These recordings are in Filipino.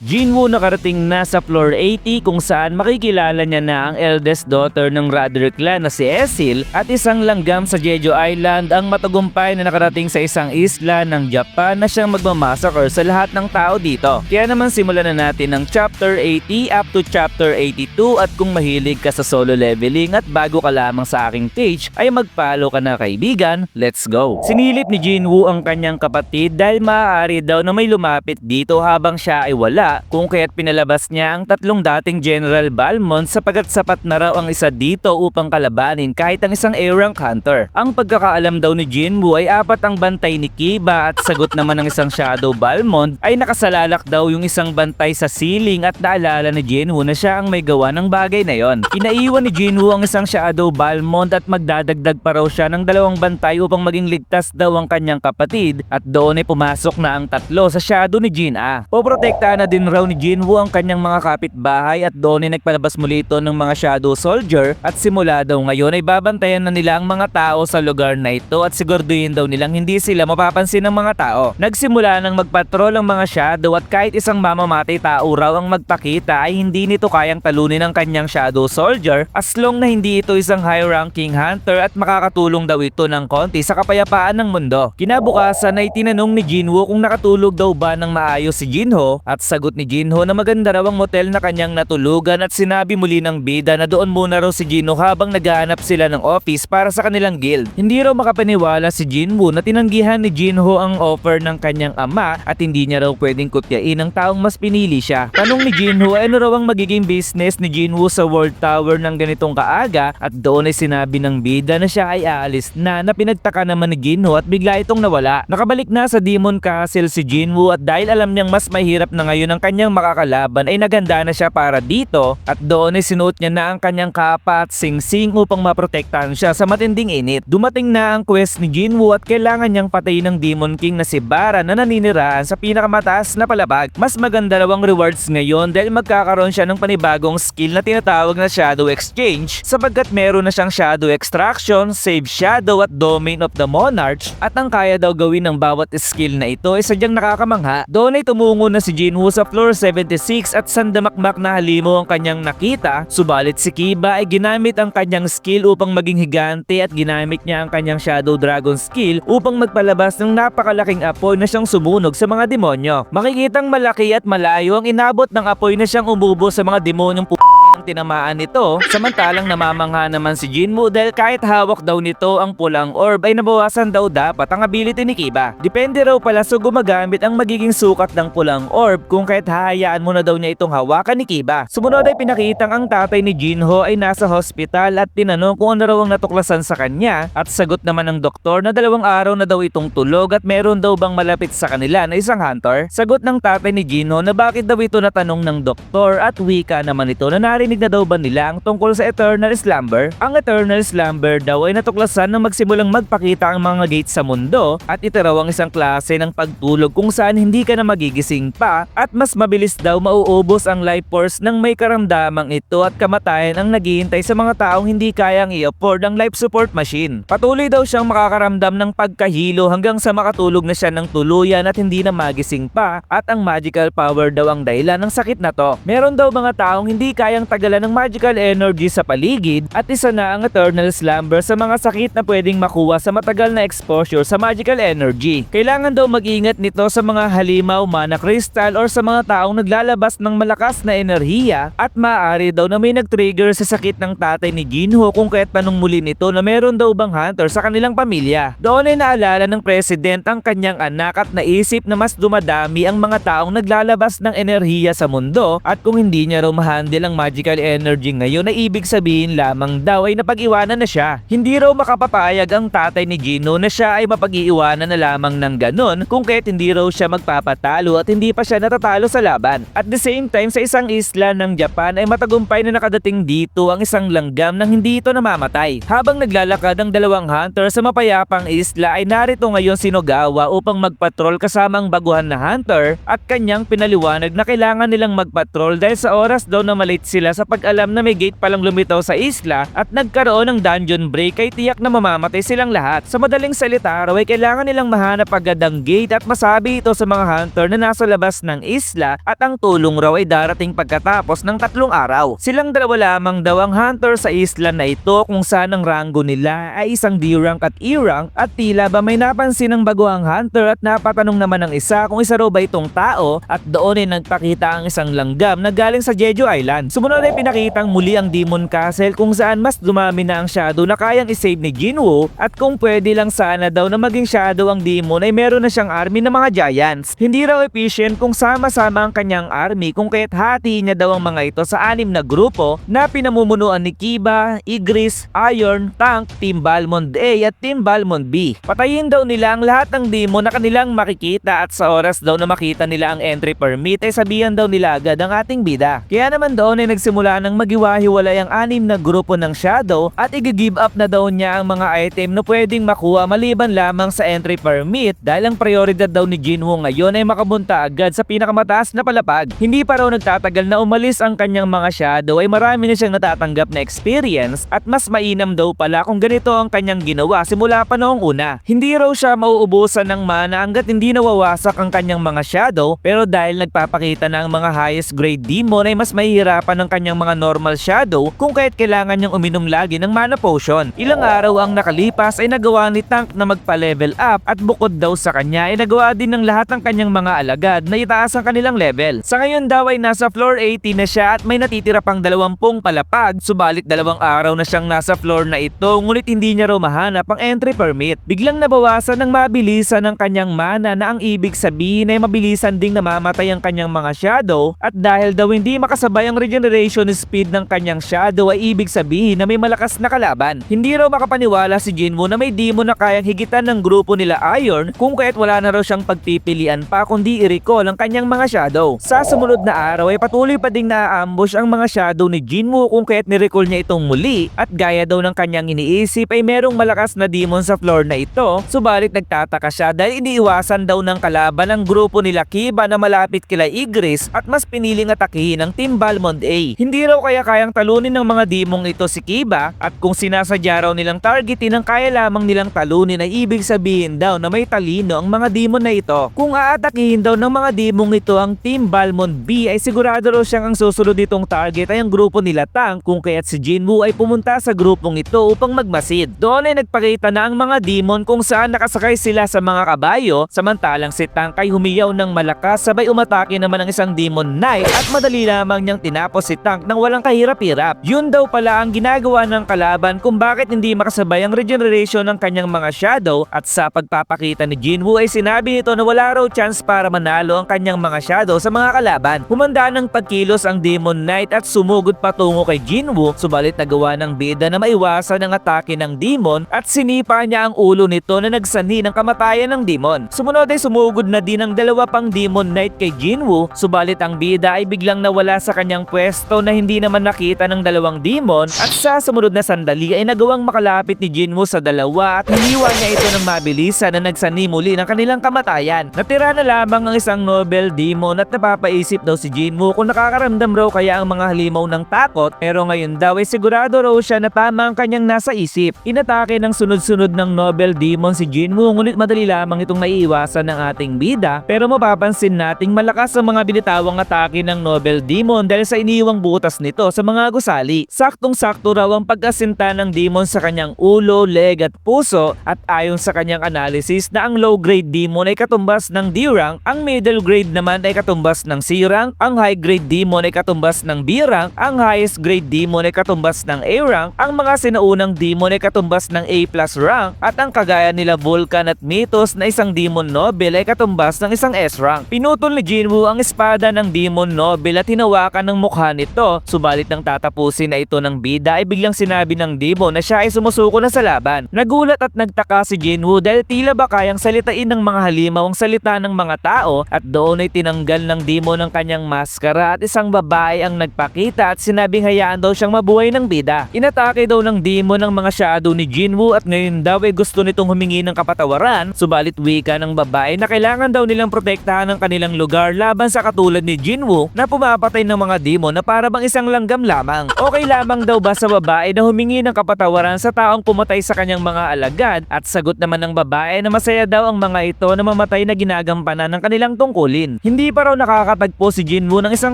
Jinwoo nakarating na sa floor 80 kung saan makikilala niya na ang eldest daughter ng Roderick clan na si Esil at isang langgam sa Jeju Island ang matagumpay na nakarating sa isang isla ng Japan na siyang magmamassacre sa lahat ng tao dito. Kaya naman simulan na natin ng chapter 80 up to chapter 82 at kung mahilig ka sa solo leveling at bago ka lamang sa aking page ay mag-follow ka na kaibigan, let's go! Sinilip ni Jinwoo ang kanyang kapatid dahil maaari daw na may lumapit dito habang siya ay wala kung kaya't pinalabas niya ang tatlong dating General Balmond sapagat sapat na raw ang isa dito upang kalabanin kahit ang isang A-rank hunter. Ang pagkakaalam daw ni Jinwoo ay apat ang bantay ni Kiba at sagot naman ng isang Shadow Balmond ay nakasalalak daw yung isang bantay sa ceiling at naalala ni Jinwoo na siya ang may gawa ng bagay na yon. Pinaiwan ni Jinwoo ang isang Shadow Balmond at magdadagdag pa raw siya ng dalawang bantay upang maging ligtas daw ang kanyang kapatid at doon ay pumasok na ang tatlo sa shadow ni Jin-A. Poprotektahan na din raw ni Jinwoo ang kanyang mga kapitbahay at doon ay nagpalabas muli ito ng mga shadow soldier at simula daw ngayon ay babantayan na nila ang mga tao sa lugar na ito at siguraduhin daw nilang hindi sila mapapansin ng mga tao. Nagsimula ng magpatrol ang mga shadow at kahit isang mamamatay tao raw ang magpakita ay hindi nito kayang talunin ang kanyang shadow soldier as long na hindi ito isang high ranking hunter at makakatulong daw ito ng konti sa kapayapaan ng mundo. Kinabukasan ay tinanong ni Jinwoo kung nakatulog daw ba ng maayos si Jinho at sagot ni Jinho na maganda raw ang motel na kanyang natulugan at sinabi muli ng bida na doon muna raw si Jinho habang naghahanap sila ng office para sa kanilang guild. Hindi raw makapaniwala si Jinwoo na tinanggihan ni Jinho ang offer ng kanyang ama at hindi niya raw pwedeng kopyain ang taong mas pinili siya. Tanong ni Jinho ano raw ang magiging business ni Jinwoo sa World Tower ng ganitong kaaga at doon ay sinabi ng bida na siya ay aalis na pinagtaka naman ni Jinho at bigla itong nawala. Nakabalik na sa Demon Castle si Jinwoo at dahil alam niyang mas mahirap na ngayon ang kanyang makakalaban ay naganda na siya para dito at doon ay sinuot niya na ang kanyang kapa at singsing upang maprotektahan siya sa matinding init. Dumating na ang quest ni Jinwoo at kailangan niyang patayin ng Demon King na si Bara na naninirahan sa pinakamataas na palabag. Mas maganda raw ang rewards ngayon dahil magkakaroon siya ng panibagong skill na tinatawag na Shadow Exchange sapagkat meron na siyang Shadow Extraction, Save Shadow at Domain of the Monarch at ang kaya daw gawin ng bawat skill na ito ay sadyang nakakamangha. Doon ay tumungo na si Jinwoo sa floor 76 at sandamakmak na halimo ang kanyang nakita, subalit si Kiba ay ginamit ang kanyang skill upang maging higante at ginamit niya ang kanyang Shadow Dragon skill upang magpalabas ng napakalaking apoy na siyang sumunog sa mga demonyo. Makikitang malaki at malayo ang inabot ng apoy na siyang umubo sa mga demonyong ang tinamaan nito, samantalang namamangha naman si Jinwoo dahil kahit hawak daw nito ang pulang orb ay nabawasan daw dapat ang ability ni Kiba. Depende raw pala sa gumagamit ang magiging sukat ng pulang orb kung kahit hahayaan mo na daw niya itong hawakan ni Kiba. Sumunod ay pinakitang ang tatay ni Jinho ay nasa hospital at tinanong kung ano raw ang natuklasan sa kanya at sagot naman ng doktor na 2 araw na daw itong tulog at meron daw bang malapit sa kanila na isang hunter. Sagot ng tatay ni Jinho na bakit daw ito natanong ng doktor at wika naman ito na narinig na daw ba nila ang tungkol sa Eternal Slumber? Ang Eternal Slumber daw ay natuklasan na magsimulang magpakita ang mga gates sa mundo at ito raw ang isang klase ng pagtulog kung saan hindi ka na magigising pa at mas mabilis daw mauubos ang life force ng may karamdamang ito at kamatayan ang naghihintay sa mga taong hindi kayang i-afford ang life support machine. Patuloy daw siyang makakaramdam ng pagkahilo hanggang sa makatulog na siya ng tuluyan at hindi na magising pa at ang magical power daw ang dahilan ng sakit na to. Meron daw mga taong hindi kayang tagalan ng magical energy sa paligid at isa na ang Eternal Slumber sa mga sakit na pwedeng makuha sa matagal na exposure sa magical energy. Kailangan daw mag-ingat nito sa mga halimaw, mana crystal or sa mga taong naglalabas ng malakas na enerhiya at maaari daw na may nag-trigger sa sakit ng tatay ni Jinho kung kaya't tanong muli nito na meron daw bang hunter sa kanilang pamilya. Doon ay naalala ng president ang kanyang anak at naisip na mas dumadami ang mga taong naglalabas ng enerhiya sa mundo at kung hindi niya raw ma-handle ang magical energy ngayon ay ibig sabihin lamang daw ay napag-iwanan na siya. Hindi raw makapapayag ang tatay ni Jinho na siya ay mapag-iiwanan na lamang ng ganon kung kaya't hindi raw siya magpapatalo at hindi pa siya natatalo sa laban. At the same time sa isang isla ng Japan ay matagumpay na nakadating dito ang isang langgam nang hindi ito namamatay. Habang naglalakad ang dalawang hunter sa mapayapang isla ay narito ngayon si Nogawa upang magpatrol kasama ang baguhan na hunter at kanyang pinaliwanag na kailangan nilang magpatrol dahil sa oras daw na malate sila nila sa pag-alam na may gate palang lumitaw sa isla at nagkaroon ng dungeon break kay tiyak na mamamatay silang lahat. Sa madaling salita raw ay kailangan nilang mahanap agad ang gate at masabi ito sa mga hunter na nasa labas ng isla at ang tulong raw ay darating pagkatapos ng 3 araw. Silang dalawa lamang daw ang hunter sa isla na ito kung saan ang ranggo nila ay isang D-rank at E-rank at tila ba may napansin ng baguhang hunter at napatanong naman ng isa kung isa raw ba itong tao at doon ay nagpakita ang isang langgam na galing sa Jeju Island. Sumunod ay pinakitang muli ang Demon Castle kung saan mas dumami na ang shadow na kayang isave ni Jinwoo at kung pwede lang sana daw na maging shadow ang demon ay meron na siyang army ng mga giants. Hindi raw efficient kung sama-sama ang kanyang army kung kaya't hatiin niya daw ang mga ito sa 6 na grupo na pinamumunuan ni Kiba, Igris, Iron, Tank, Team Balmond A at Team Balmond B. Patayin daw nila ang lahat ng demon na kanilang makikita at sa oras daw na makita nila ang entry permit ay sabihan daw nila agad ang ating bida. Kaya naman doon ay nagsimula ng maghiwa-hiwalay ang 6 na grupo ng shadow at i-give up na daw niya ang mga item na pwedeng makuha maliban lamang sa entry permit dahil ang prioridad daw ni Jinwoo ngayon ay makabunta agad sa pinakamataas na palapag. Hindi pa raw nagtatagal na umalis ang kanyang mga shadow ay marami na siyang natatanggap na experience at mas mainam daw pala kung ganito ang kanyang ginawa simula pa noong una. Hindi raw siya mauubusan ng mana hanggat hindi nawawasak ang kanyang mga shadow pero dahil nagpapakita na ang mga highest grade demon ay mas mahihirapan ng kanyang mga normal shadow kung kaya't kailangan niyang uminom lagi ng mana potion. Ilang araw ang nakalipas ay nagawa ni Tank na magpa-level up at bukod daw sa kanya ay nagawa din ng lahat ng kanyang mga alagad na itaas ang kanilang level. Sa ngayon daw ay nasa floor 80 na siya at may natitira pang 20 palapag subalit 2 araw na siyang nasa floor na ito ngunit hindi niya raw mahanap ang entry permit. Biglang nabawasan ng mabilisan ng kanyang mana na ang ibig sabihin ay mabilisan ding namamatay ang kanyang mga shadow at dahil daw hindi makasabay ang regeneration speed ng kanyang shadow ay ibig sabihin na may malakas na kalaban. Hindi raw makapaniwala si Jinwoo na may demon na kayang higitan ng grupo nila Iron kung kaya't wala na raw siyang pagpipilian pa kundi i-recall ang kanyang mga shadow. Sa sumunod na araw ay patuloy pa ding na-ambush ang mga shadow ni Jinwoo kung kaya't ni-recall niya itong muli at gaya daw ng kanyang iniisip ay merong malakas na demon sa floor na ito subalit nagtataka siya dahil iniiwasan daw ng kalaban ang grupo nila Kiba na malapit kila Igris at mas piniling atakihin ang Team Balmond A. Hindi raw kayang talunin ng mga demong ito si Kiba at kung sinasadya raw nilang targetin ang kaya lamang nilang talunin ay ibig sabihin daw na may talino ang mga demon na ito. Kung aatakihin daw ng mga demong ito ang Team Balmond B ay sigurado raw siyang ang susunod itong target ay ang grupo nila Tank kung kaya't si Jinwoo ay pumunta sa grupong ito upang magmasid. Doon ay nagpakita na ang mga demon kung saan nakasakay sila sa mga kabayo samantalang si Tank ay humiyaw ng malakas sabay umatake naman ang isang demon knight at madali lamang niyang tinapos si Tank nang walang kahirap-hirap. Yun daw pala ang ginagawa ng kalaban kung bakit hindi makasabay ang regeneration ng kanyang mga shadow at sa pagpapakita ni Jinwoo ay sinabi nito na wala raw chance para manalo ang kanyang mga shadow sa mga kalaban. Humanda ng pagkilos ang demon knight at sumugod patungo kay Jinwoo subalit nagawa ng bida na maiwasan ang atake ng demon at sinipa niya ang ulo nito na nagsanhi ng kamatayan ng demon. Sumunod ay sumugod na din ang 2 pang demon knight kay Jinwoo subalit ang bida ay biglang nawala sa kanyang pwesto na hindi naman nakita ng 2 demon at sa sumunod na sandali ay nagawang makalapit ni Jinwoo sa 2 at hiniwa niya ito ng mabilisan na nagsanhi muli ng kanilang kamatayan. Natira na lamang ang isang noble demon at napapaisip daw si Jinwoo kung nakakaramdam raw kaya ang mga halimaw ng takot pero ngayon daw ay sigurado raw siya na tama ang kanyang nasa isip. Inatake ng sunod-sunod ng noble demon si Jinwoo ngunit madali lamang itong naiiwasan ng ating bida pero mapapansin nating malakas ang mga binitawang atake ng noble demon dahil sa iniwang butas nito sa mga gusali. Saktong-sakto raw ang pagkasinta ng demon sa kanyang ulo, leg at puso at ayon sa kanyang analysis na ang low grade demon ay katumbas ng D-rank, ang middle grade naman ay katumbas ng C-rank, ang high grade demon ay katumbas ng B-rank, ang highest grade demon ay katumbas ng A-rank, ang mga sinaunang demon ay katumbas ng A+ rank at ang kagaya nila Vulcan at Mythos na isang demon noble ay katumbas ng isang S-rank. Pinutol ni Jinwoo ang espada ng demon noble at hinawakan ng mukha nito subalit nang tatapusin na ito ng bida ay biglang sinabi ng demon na siya ay sumusuko na sa laban. Nagulat at nagtaka si Jinwoo dahil tila ba kayang salitain ng mga halimaw ang salita ng mga tao at doon ay tinanggal ng demon ang kanyang maskara at isang babae ang nagpakita at sinabing hayaan daw siyang mabuhay ng bida. Inatake daw ng demon ang mga shadow ni Jinwoo at ngayon daw ay gusto nitong humingi ng kapatawaran subalit wika ng babae na kailangan daw nilang protektahan ang kanilang lugar laban sa katulad ni Jinwoo na pumapatay ng mga demon na para para bang isang langgam lamang. Okay lamang daw ba sa babae na humingi ng kapatawaran sa taong pumatay sa kanyang mga alagad at sagot naman ng babae na masaya daw ang mga ito na mamatay na ginagampanan ng kanilang tungkulin. Hindi pa raw nakakatagpo si Jinwoo ng isang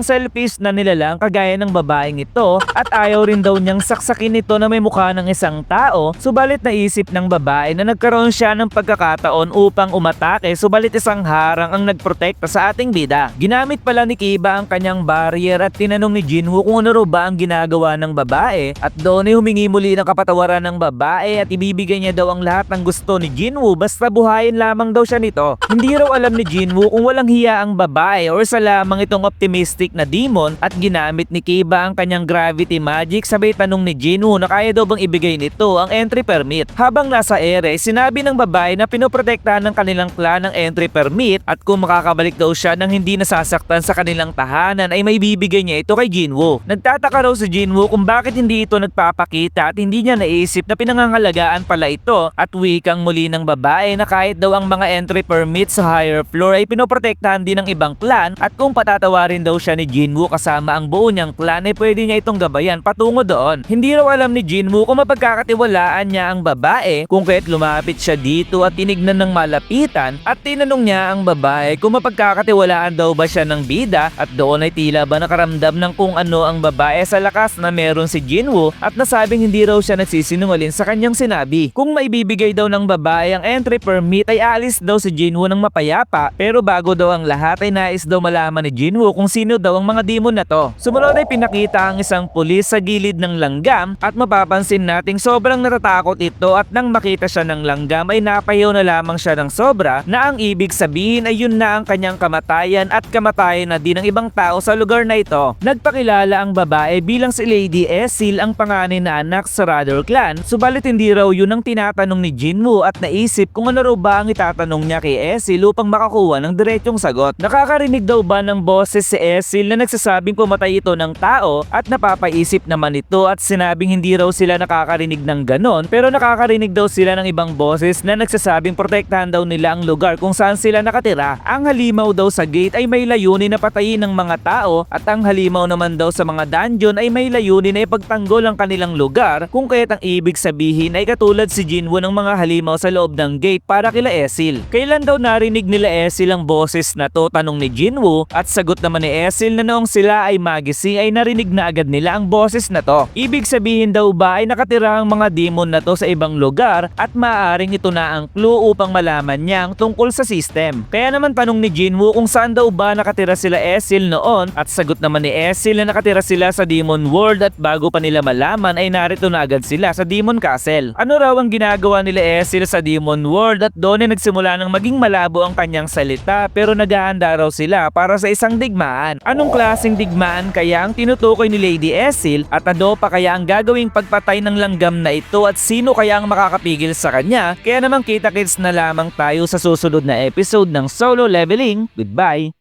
selfish na nilalang kagaya ng babaeng ito at ayaw rin daw niyang saksakin ito na may mukha ng isang tao, subalit naisip ng babae na nagkaroon siya ng pagkakataon upang umatake, subalit isang harang ang nagprotekta sa ating bida. Ginamit pala ni Kiba ang kanyang barrier at tinanong ni Jinwoo kung ano raw ba ang ginagawa ng babae at doon ay humingi muli ng kapatawaran ng babae at ibibigay niya daw ang lahat ng gusto ni Jinwoo basta buhayin lamang daw siya nito. Hindi raw alam ni Jinwoo kung walang hiya ang babae or sa lamang itong optimistic na demon at ginamit ni Kiba ang kanyang gravity magic, sabay tanong ni Jinwoo na kaya daw bang ibigay nito ang entry permit. Habang nasa ere, sinabi ng babae na pinoprotektahan ng kanilang clan ng entry permit at kung makakabalik daw siya nang hindi nasasaktan sa kanilang tahanan ay may bibigay niya ito kay Jinwoo. Nagtataka raw si Jinwoo kung bakit hindi ito nagpapakita at hindi niya naisip na pinangangalagaan pala ito at wikang muli ng babae na kahit daw ang mga entry permit sa higher floor ay pinoprotektahan din ng ibang clan at kung patatawarin daw siya ni Jinwoo kasama ang buo niyang clan ay pwede niya itong gabayan patungo doon. Hindi raw alam ni Jinwoo kung mapagkakatiwalaan niya ang babae kung kaya't lumapit siya dito at tinignan ng malapitan at tinanong niya ang babae kung mapagkakatiwalaan daw ba siya ng bida at doon ay tila ba nakaramdam ng kung ano ang babae sa lakas na meron si Jinwoo at nasabing hindi raw siya nagsisinungaling sa kanyang sinabi. Kung maibibigay daw ng babae ang entry permit ay alis daw si Jinwoo ng mapayapa pero bago daw ang lahat ay nais daw malaman ni Jinwoo kung sino daw ang mga demon na to. Sumunod ay pinakita ang isang pulis sa gilid ng langgam at mapapansin nating sobrang natatakot ito at nang makita siya ng langgam ay napayaw na lamang siya ng sobra na ang ibig sabihin ay yun na ang kanyang kamatayan at kamatayan na din ng ibang tao sa lugar na ito. Nagpakilala ang babae bilang si Lady Esil, ang panganay na anak sa Rudder Clan, subalit hindi raw yun ang tinatanong ni Jinwoo at naisip kung ano raw ba ang itatanong niya kay Esil upang makakuha ng diretsong sagot. Nakakarinig daw ba ng boses si Esil na nagsasabing pumatay ito ng tao at napapaisip naman ito at sinabing hindi raw sila nakakarinig ng ganon pero nakakarinig daw sila ng ibang boses na nagsasabing protektahan daw nila ang lugar kung saan sila nakatira. Ang halimaw daw sa gate ay may layunin na patayin ng mga tao at ang halimaw naman daw sa mga dungeon ay may layunin na ipagtanggol ang kanilang lugar kung kaya't ang ibig sabihin ay katulad si Jinwoo ng mga halimaw sa loob ng gate para kila Esil. Kailan daw narinig nila Esil ang boses na to, tanong ni Jinwoo at sagot naman ni Esil na noong sila ay magisi ay narinig na agad nila ang boses na to. Ibig sabihin daw ba ay nakatira ang mga demon na to sa ibang lugar at maaaring ito na ang clue upang malaman niya ang tungkol sa system. Kaya naman tanong ni Jinwoo kung saan daw ba nakatira sila Esil noon at sagot naman ni Esil na nakatira sila sa Demon World at bago pa nila malaman ay narito na agad sila sa Demon Castle. Ano raw ang ginagawa nila Esil sa Demon World at doon ay nagsimula ng maging malabo ang kanyang salita pero naghahanda raw sila para sa isang digmaan. Anong klaseng digmaan kaya ang tinutukoy ni Lady Esil at ano pa kaya ang gagawing pagpatay ng langgam na ito at sino kaya ang makakapigil sa kanya? Kaya naman kita-kits na lamang tayo sa susunod na episode ng Solo Leveling. Goodbye!